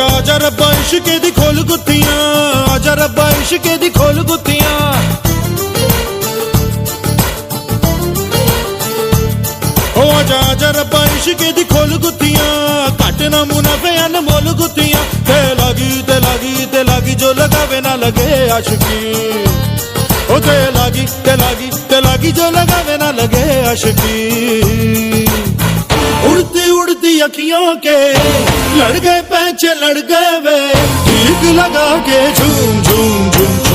आजा रब्बा इश्के दी खोल गुत्थियां, आजा रब्बा इश्के दी खोल गुत्थियां। ओ आजा आजा रब्बा इश्के दी खोल गुत्थियां, घट ना मुनाफे अनमोल गुत्थियां। ते लागी जो लगावे ना लगे आशिकी। ओ ते लागी जो लगावे ना लगे आशिकी। उड़ती उड़ती अखियों के लड़ गए पैंचे लड़ गए वे, ठीक लगा के झूम झूम झूम